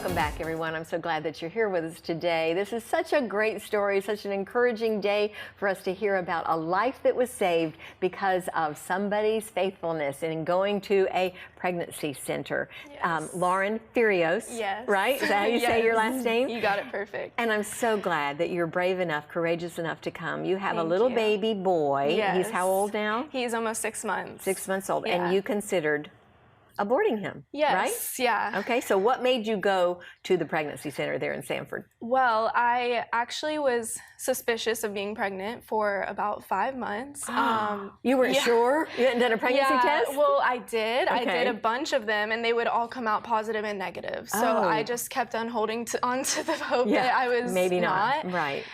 Welcome back, everyone. I'm so glad that you're here with us today. This is such a great story, such an encouraging day for us to hear about a life that was saved because of somebody's faithfulness in going to a pregnancy center. Yes. Lauren Furios, Yes. right? Is that how you say your last name? You got it perfect. And I'm so glad that you're brave enough, courageous enough to come. You have a Thank little you. baby boy. Yes. He's how old now? He's almost 6 months. 6 months old. Yeah. And you considered aborting him, Yes, right? yeah. Okay, so what made you go to the pregnancy center there in Sanford? Well, I actually was suspicious of being pregnant for about 5 months. You weren't yeah. sure? You hadn't done a pregnancy test? Well, I did. I Okay. did a bunch of them, and they would all come out positive and negative. So Oh. I just kept on holding on to the hope Yeah, that I was maybe not. Right.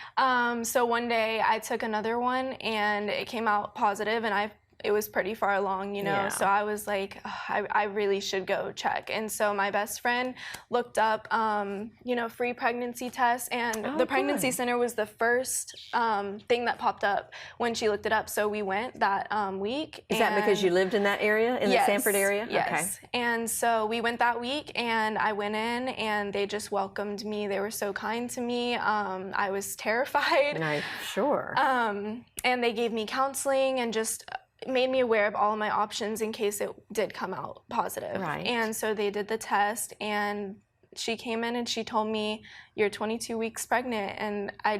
So one day I took another one, and it came out positive, and it was pretty far along, you know, Yeah. so I was like, I really should go check. And so my best friend looked up, free pregnancy tests, and the pregnancy center was the first thing that popped up when she looked it up. So we went that week. Is that because you lived in that area, in the Sanford area? Yes. Okay. And so we went that week, and I went in, and they just welcomed me. They were so kind to me. I was terrified. I'm sure. And they gave me counseling and just made me aware of all my options in case it did come out positive. Right. And so they did the test, and she came in and she told me, "You're 22 weeks pregnant." And I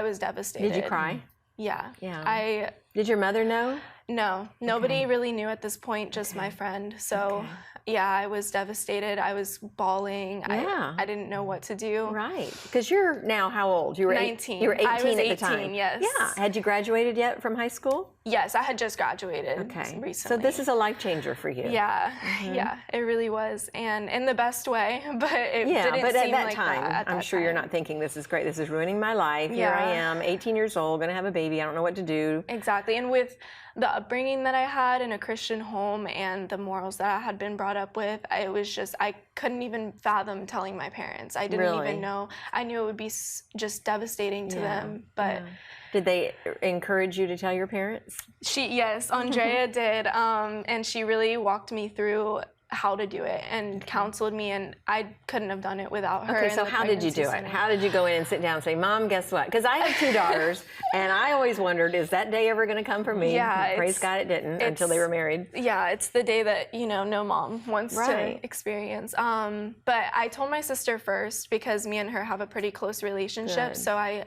was devastated. Did you cry? Yeah. Yeah. Did your mother know? No, nobody really knew at this point, just my friend. So yeah, I was devastated. I was bawling. Yeah. I didn't know what to do. Right. Because you're now how old? You were 19. You were 18 I was at the 18, time. yes. Yeah. Had you graduated yet from high school? Yes, I had just graduated recently. So this is a life changer for you. Yeah, yeah, it really was, and in the best way. But it didn't but seem at that like time, that. I'm sure you're not thinking, this is great, this is ruining my life. Here I am, 18 years old, going to have a baby, I don't know what to do. Exactly, and with the upbringing that I had in a Christian home and the morals that I had been brought up with, it was just, I couldn't even fathom telling my parents. I didn't even know. I knew it would be just devastating to them, but... Did they encourage you to tell your parents? Yes, Andrea did, and she really walked me through how to do it and counseled me, and I couldn't have done it without her. Okay, so how did you do it? How did you go in and sit down and say, "Mom, guess what?" Because I have 2 daughters, and I always wondered, is that day ever going to come for me? Yeah, praise God it didn't until they were married. Yeah, it's the day that, no mom wants to experience. But I told my sister first because me and her have a pretty close relationship. So I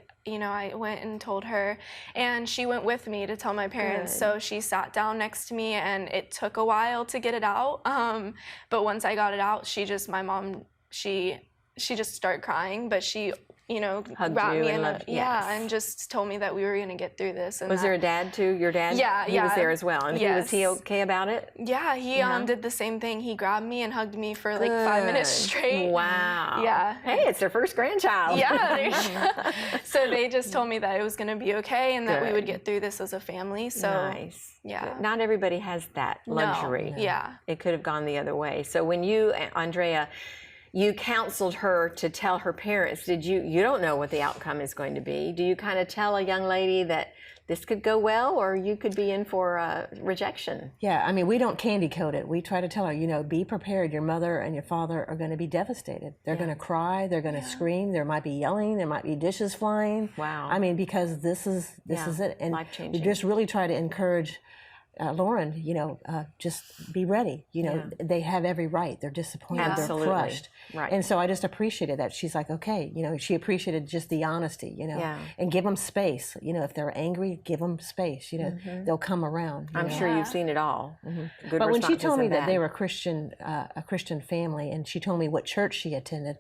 went and told her, and she went with me to tell my parents. So she sat down next to me, and it took a while to get it out. But once I got it out, my mom, she just started crying, but she, hugged wrapped you me and in and just told me that we were going to get through this. And was there a dad too? Your dad? Yeah, he was there as well. And was he okay about it? Yeah, he did the same thing. He grabbed me and hugged me for like 5 minutes straight. Wow. Yeah. Hey, it's their first grandchild. Yeah. So they just told me that it was going to be okay and that we would get through this as a family. So nice. Yeah. Not everybody has that luxury. No. Yeah. It could have gone the other way. So when you, Andrea, you counseled her to tell her parents, you don't know what the outcome is going to be. Do you kind of tell a young lady that this could go well, or you could be in for rejection? Yeah, I mean, we don't candy coat it. We try to tell her, be prepared. Your mother and your father are going to be devastated. They're going to cry. They're going to scream. There might be yelling. There might be dishes flying. Wow. I mean, because this is it. And life-changing. we just really try to encourage Lauren, just be ready. They have every right. They're disappointed. Absolutely. They're crushed. Right. And so I just appreciated that. She's like, okay, she appreciated just the honesty, and give them space. If they're angry, give them space. They'll come around. I'm sure you've seen it all. Good but when she told me that bad. they were a Christian family, and she told me what church she attended,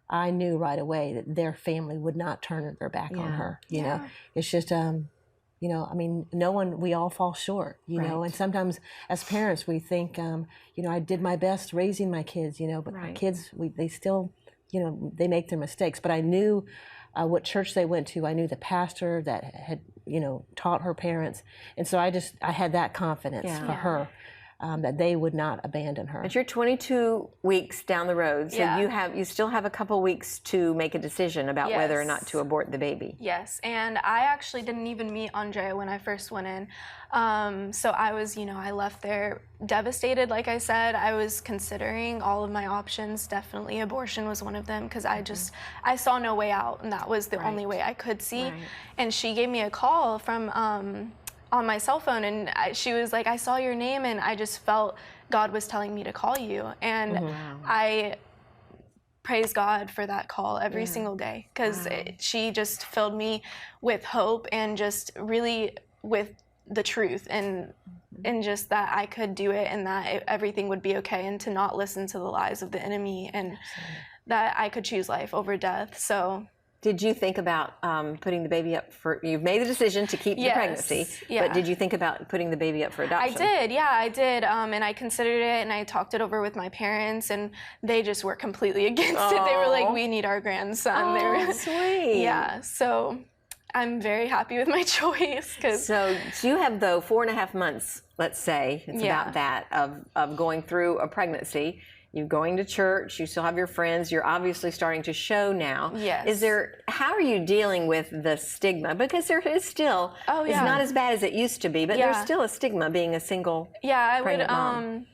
I knew right away that their family would not turn their back on her. It's just, I mean, we all fall short, know, and sometimes as parents, we think, I did my best raising my kids, but my kids, they still, they make their mistakes. But I knew what church they went to. I knew the pastor that had, taught her parents. And so I had that confidence for her. that they would not abandon her. But you're 22 weeks down the road, so Yeah. you still have a couple weeks to make a decision about whether or not Yes. to abort the baby. Yes, and I actually didn't even meet Andrea when I first went in. So I was, I left there devastated, like I said. I was considering all of my options. Definitely abortion was one of them because I saw no way out, and that was the only way I could see. Right. And she gave me a call from on my cell phone, and she was like, I saw your name, and I just felt God was telling me to call you. And I praise God for that call every single day because she just filled me with hope and just really with the truth and just that I could do it and that everything would be okay, and to not listen to the lies of the enemy, and that I could choose life over death. So did you think about putting the baby up for, you've made the decision to keep the pregnancy, but did you think about putting the baby up for adoption? I did. And I considered it, and I talked it over with my parents, and they just were completely against it. They were like, we need our grandson. They were, sweet. Yeah, so I'm very happy with my choice. So you have, though, 4.5 months, let's say, it's about that, of going through a pregnancy. You're going to church, you still have your friends, you're obviously starting to show now. Yes. How are you dealing with the stigma? Because there is still, it's not as bad as it used to be, but there's still a stigma being a single pregnant mom.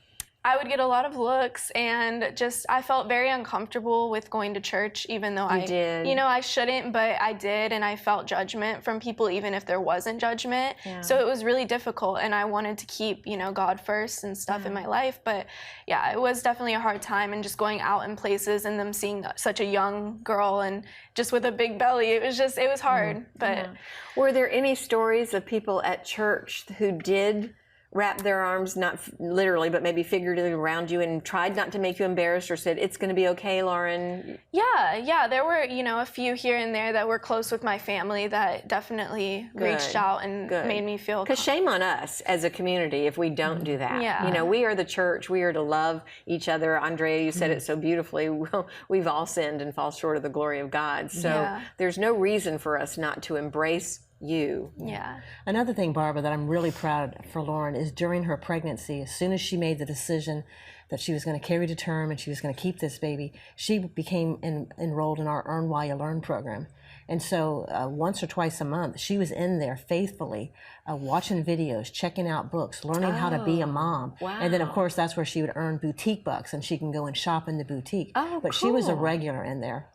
I would get a lot of looks, and I felt very uncomfortable with going to church, even though I shouldn't, but I did, and I felt judgment from people, even if there wasn't judgment. So it was really difficult, and I wanted to keep, God first and stuff in my life. But yeah, it was definitely a hard time, and just going out in places and them seeing such a young girl and just with a big belly, it was hard. But were there any stories of people at church who did wrap their arms, not literally, but maybe figuratively around you and tried not to make you embarrassed, or said, it's going to be okay, Lauren? Yeah, there were, a few here and there that were close with my family that definitely reached out and made me feel. Because shame on us as a community if we don't do that. Yeah. We are the church. We are to love each other. Andrea, you said it so beautifully. We've all sinned and fall short of the glory of God. So there's no reason for us not to embrace you. Yeah. Another thing, Barbara, that I'm really proud for Lauren is during her pregnancy, as soon as she made the decision that she was going to carry to term and she was going to keep this baby, she became enrolled in our Earn While You Learn program. And so once or twice a month, she was in there faithfully watching videos, checking out books, learning how to be a mom. Wow. And then, of course, that's where she would earn boutique bucks, and she can go and shop in the boutique. But she was a regular in there,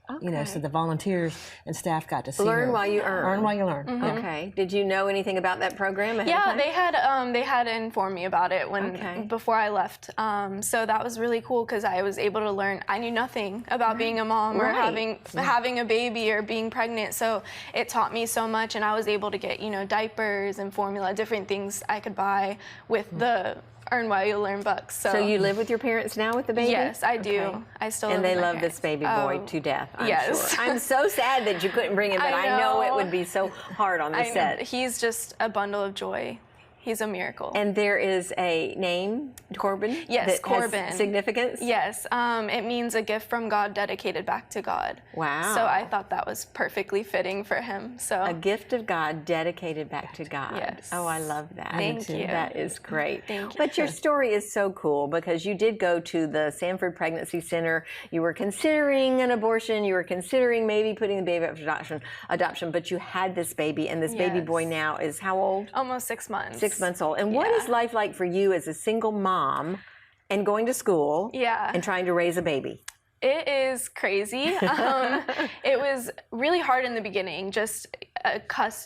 so the volunteers and staff got to see her. Learn while you earn. Earn while you learn. Yeah. Okay. Did you know anything about that program ahead of time? they had informed me about it before I left. So that was really cool because I was able to learn. I knew nothing about being a mom or having a baby or being pregnant. So it taught me so much, and I was able to get diapers and formula, different things I could buy with the Earn While You Learn bucks. So you live with your parents now with the baby? Yes, I do. I still live and they with my love parents. this baby boy to death, I'm yes. sure. I'm so sad that you couldn't bring him, but I know it would be so hard on the set. He's just a bundle of joy. He's a miracle. And there is a name, Corbin? Yes, that Corbin. Has significance? Yes. It means a gift from God dedicated back to God. Wow. So I thought that was perfectly fitting for him. So a gift of God dedicated back to God. Yes. Oh, I love that. Thank you. That is great. Thank you. But your story is so cool because you did go to the Sanford Pregnancy Center. You were considering an abortion. You were considering maybe putting the baby up for adoption, but you had this baby, and this baby boy now is how old? Almost 6 months. 6 months old. And what is life like for you as a single mom and going to school and trying to raise a baby? It is crazy. It was really hard in the beginning, just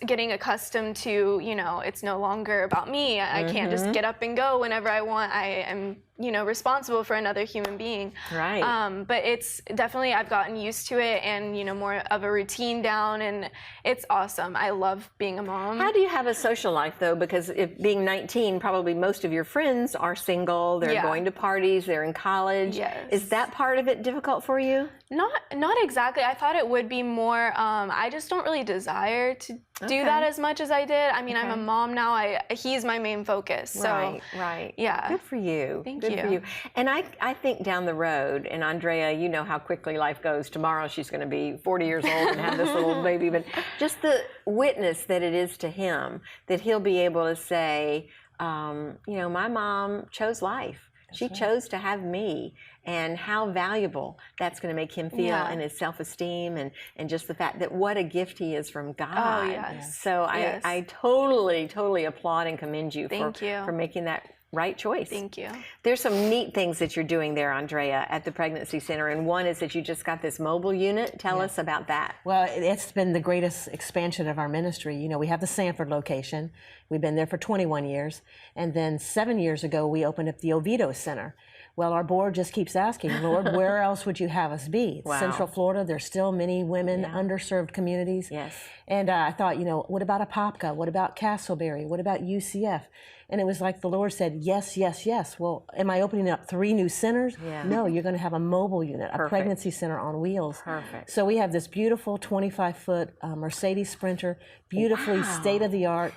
getting accustomed to, it's no longer about me. I can't just get up and go whenever I want. I am, responsible for another human being. Right. But it's definitely, I've gotten used to it and, more of a routine down, and it's awesome. I love being a mom. How do you have a social life, though? Because being 19, probably most of your friends are single. They're going to parties. They're in college. Yes. Is that part of it difficult for you? Not exactly. I thought it would be more. I just don't really desire to do that as much as I did. I mean, I'm a mom now. He's my main focus. So right. Yeah. Good for you. Thank Good you. for you. And I think down the road, and Andrea, you know how quickly life goes. Tomorrow she's going to be 40 years old and have this little baby. But just the witness that it is to him, that he'll be able to say, you know, my mom chose life. She chose to have me, and how valuable that's going to make him feel in his self-esteem and just the fact that what a gift he is from God. Oh, yes. So I totally applaud and commend you Thank you for making that right choice. Thank you. There's some neat things that you're doing there, Andrea, at the Pregnancy Center, and one is that you just got this mobile unit. Tell us about that. Well, it's been the greatest expansion of our ministry. You know, we have the Sanford location. We've been there for 21 years. And then 7 years ago, we opened up the Oviedo Center. Well, our board just keeps asking, Lord, where else would you have us be? Wow. Central Florida, there's still many women, underserved communities. Yes. And I thought, you know, what about Apopka? What about Castleberry? What about UCF? And it was like the Lord said, yes, yes, yes. Well, am I opening up 3 new centers? Yeah. No, you're going to have a mobile unit, a pregnancy center on wheels. Perfect. So we have this beautiful 25-foot Mercedes Sprinter, beautifully state-of-the-art,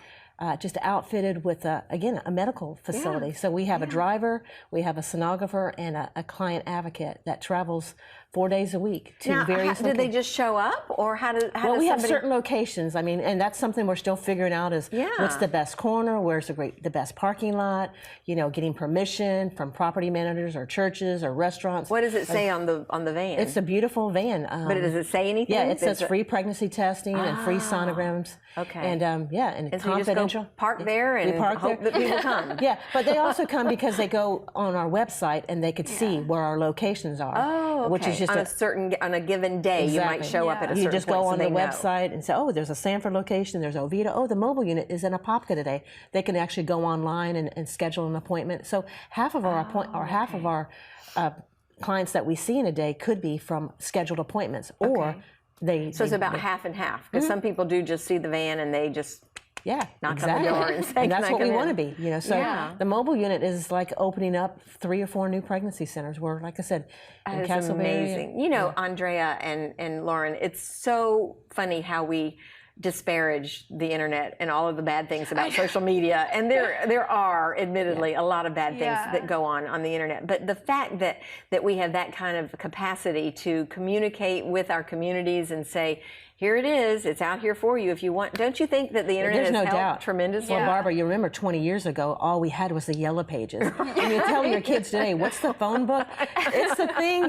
just outfitted with, again, a medical facility. So we have a driver, we have a sonographer, and a client advocate that travels 4 days a week to Now, various do they just show up, or how does well, we have somebody... certain locations. I mean, and that's something we're still figuring out is what's the best corner, where's the best parking lot, you know, getting permission from property managers or churches or restaurants. What does it say on the van? It's a beautiful van. But does it say anything? Yeah, it says free pregnancy testing and free sonograms. Okay. And and And so you confidential. just go park there and hope that people come. Yeah, but they also come because they go on our website and they could see where our locations are. Oh, okay. Which is just on a given day, you might show up at a certain You just point, go so on the they know. website and say, oh, there's a Sanford location, there's Oviedo. Oh, the mobile unit is in Apopka today. They can actually go online and schedule an appointment. So half of our half of our clients that we see in a day could be from scheduled appointments, or they. So it's about half and half, because some people do just see the van and they just knock on the door and say, and that's "Can I what we come want to in?" be, you know. So the mobile unit is like opening up 3 or 4 new pregnancy centers. Where, like I said, in That is Castleberry. amazing. You know, Andrea and Lauren, it's so funny how we disparage the internet and all of the bad things about social media, and there are admittedly a lot of bad things that go on the internet, but the fact that we have that kind of capacity to communicate with our communities and say, here it is, it's out here for you if you want. Don't you think that the internet has helped tremendously? Well, Barbara, you remember 20 years ago, all we had was the yellow pages. And you tell your kids today, what's the phone book? It's the thing,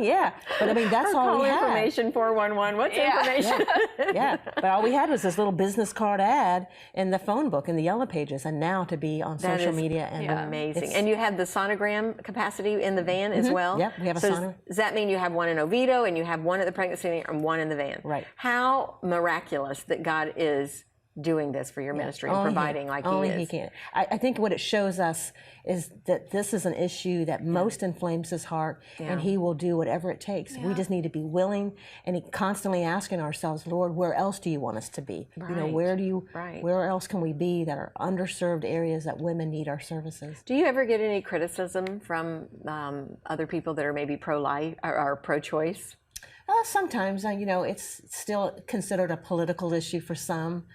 But I mean, that's all we had. Information 411, what's information? But all we had was this little business card ad in the phone book in the yellow pages, and now to be on social media. And amazing. And you have the sonogram capacity in the van as well? Yep, we have a sonogram. Does that mean you have one in Oviedo and you have one at the pregnancy center and one in the van? Right. How miraculous that God is doing this for your ministry and providing like only he is. He can. I think what it shows us is that this is an issue that most inflames his heart, and he will do whatever it takes. We just need to be willing and constantly asking ourselves, Lord, where else do you want us to be? You know, where else can we be that are underserved areas that women need our services? Do you ever get any criticism from other people that are maybe pro-life or pro-choice? Sometimes, you know, it's still considered a political issue for some.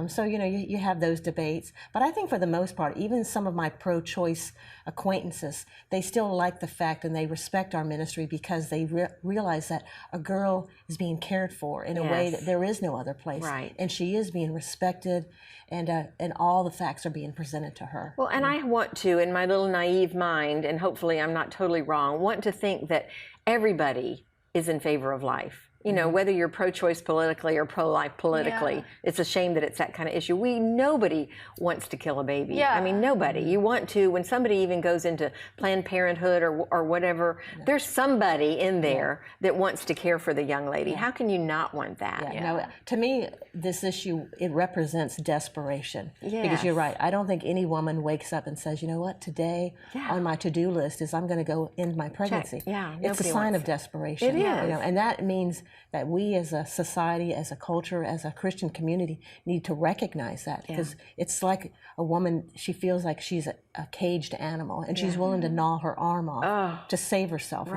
So, you know, you have those debates. But I think for the most part, even some of my pro-choice acquaintances, they still like the fact and they respect our ministry because they realize that a girl is being cared for in a way that there is no other place. Right. And she is being respected, and all the facts are being presented to her. Well, and I want to, in my little naive mind, and hopefully I'm not totally wrong, want to think that everybody is in favor of life. You know, whether you're pro-choice politically or pro-life politically, it's a shame that it's that kind of issue. Nobody wants to kill a baby. I mean, nobody. You want to, when somebody even goes into Planned Parenthood or whatever, there's somebody in there that wants to care for the young lady. How can you not want that? No, to me, this issue, it represents desperation. Because you're right. I don't think any woman wakes up and says, you know what, today on my to-do list is I'm going to go end my pregnancy. It's a sign of desperation. It is. You know, and that means that we as a society, as a culture, as a Christian community need to recognize that, because it's like a woman, she feels like she's a caged animal, and she's willing to gnaw her arm off to save herself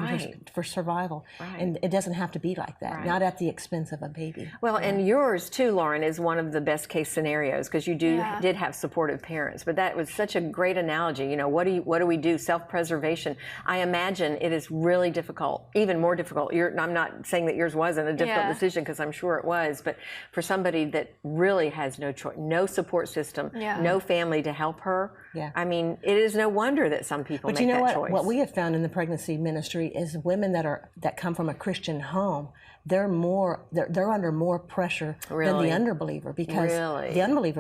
for survival. And it doesn't have to be like that, not at the expense of a baby. Well, and yours too, Lauren, is one of the best case scenarios, because you did have supportive parents. But that was such a great analogy. You know, what do we do? Self-preservation. I imagine it is really difficult, even more difficult. I'm not saying that yours wasn't a difficult decision, because I'm sure it was. But for somebody that really has no choice, no support system, no family to help her, Yeah. I mean, it is no wonder that some people But make you know that what? choice. What we have found in the pregnancy ministry is women that come from a Christian home, they're under more pressure than Really? the unbeliever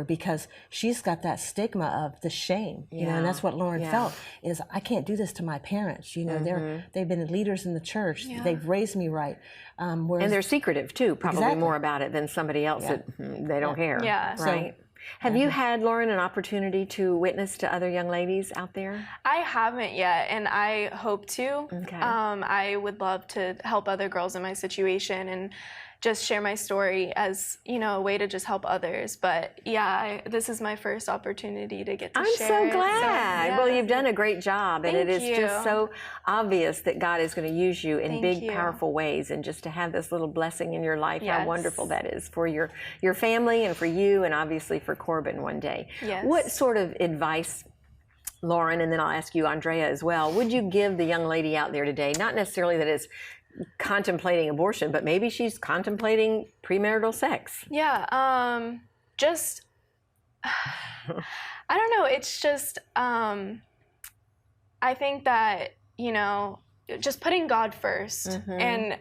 because she's got that stigma of the shame, you know, and that's what Lauren felt is I can't do this to my parents, you know, they've been leaders in the church, they've raised me right. And they're secretive too, probably more about it than somebody else that they don't care. Yeah. Right. Have you had, Lauren, an opportunity to witness to other young ladies out there? I haven't yet, and I hope to. Okay. I would love to help other girls in my situation and just share my story as, you know, a way to just help others. But yeah, this is my first opportunity to get to I'm share so it. glad. Yeah. Well, you've done a great job, and Thank it is you. just so obvious that God is going to use you in Thank big, you. powerful ways, and just to have this little blessing in your life, how Yes. wonderful that is for your family and for you, and obviously for Corbin one day. Yes. What sort of advice, Lauren, and then I'll ask you, Andrea, as well, would you give the young lady out there today? Not necessarily that is contemplating abortion, but maybe she's contemplating premarital sex. Yeah, just, I don't know, it's just, I think that, you know, just putting God first and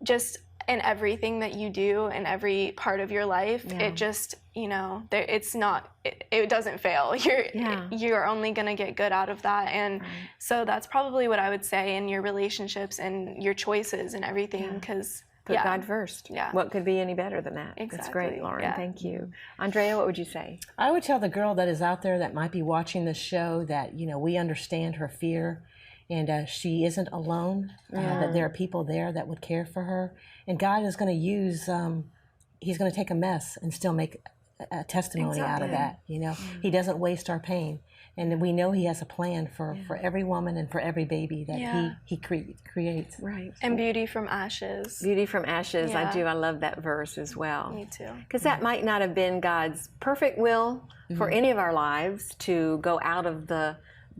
just in everything that you do in every part of your life, it just, you know, it's not, it doesn't fail. You're only going to get good out of that. And so that's probably what I would say in your relationships and your choices and everything, because Put God first. Yeah. What could be any better than that? Exactly. That's great, Lauren. Yeah. Thank you. Andrea, what would you say? I would tell the girl that is out there that might be watching this show that, you know, we understand her fear and she isn't alone, that there are people there that would care for her. And God is going to use, he's going to take a mess and still make a testimony out of that, you know. He doesn't waste our pain. And we know he has a plan for every woman and for every baby that he creates. Right. and beauty from ashes. Beauty from ashes. Yeah. I love that verse as well. Me too. Because that might not have been God's perfect will for any of our lives to go out of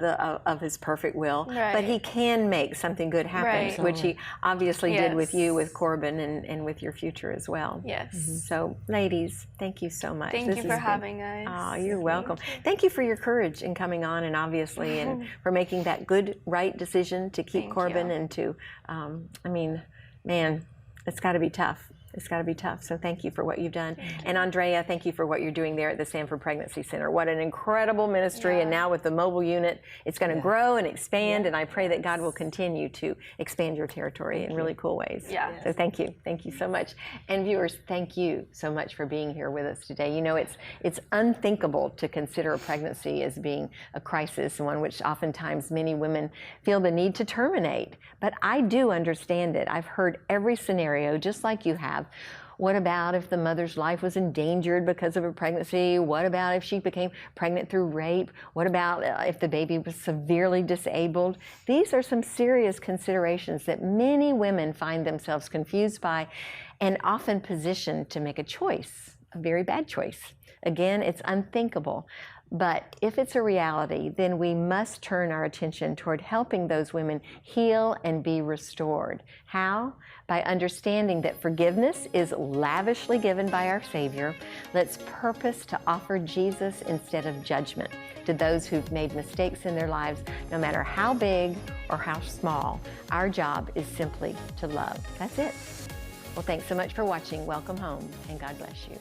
of his perfect will, but he can make something good happen, which he obviously did with you, with Corbin, and with your future as well. Yes. So, ladies, thank you so much. Thank you for having us. Oh, you're welcome. Thank you for your courage in coming on, and obviously, and for making that good, right decision to keep Corbin and to, I mean, man, it's got to be tough. It's got to be tough. So thank you for what you've done. And Andrea, thank you for what you're doing there at the Sanford Pregnancy Center. What an incredible ministry. And now with the mobile unit, it's going to grow and expand. And I pray that God will continue to expand your territory in really cool ways. Yeah. So thank you. Thank you so much. And viewers, thank you so much for being here with us today. You know, it's unthinkable to consider a pregnancy as being a crisis, one which oftentimes many women feel the need to terminate. But I do understand it. I've heard every scenario, just like you have. What about if the mother's life was endangered because of a pregnancy? What about if she became pregnant through rape? What about if the baby was severely disabled? These are some serious considerations that many women find themselves confused by and often positioned to make a choice, a very bad choice. Again, it's unthinkable. But if it's a reality, then we must turn our attention toward helping those women heal and be restored. How? By understanding that forgiveness is lavishly given by our Savior. Let's purpose to offer Jesus instead of judgment to those who've made mistakes in their lives, no matter how big or how small. Our job is simply to love. That's it. Well, thanks so much for watching. Welcome home, and God bless you.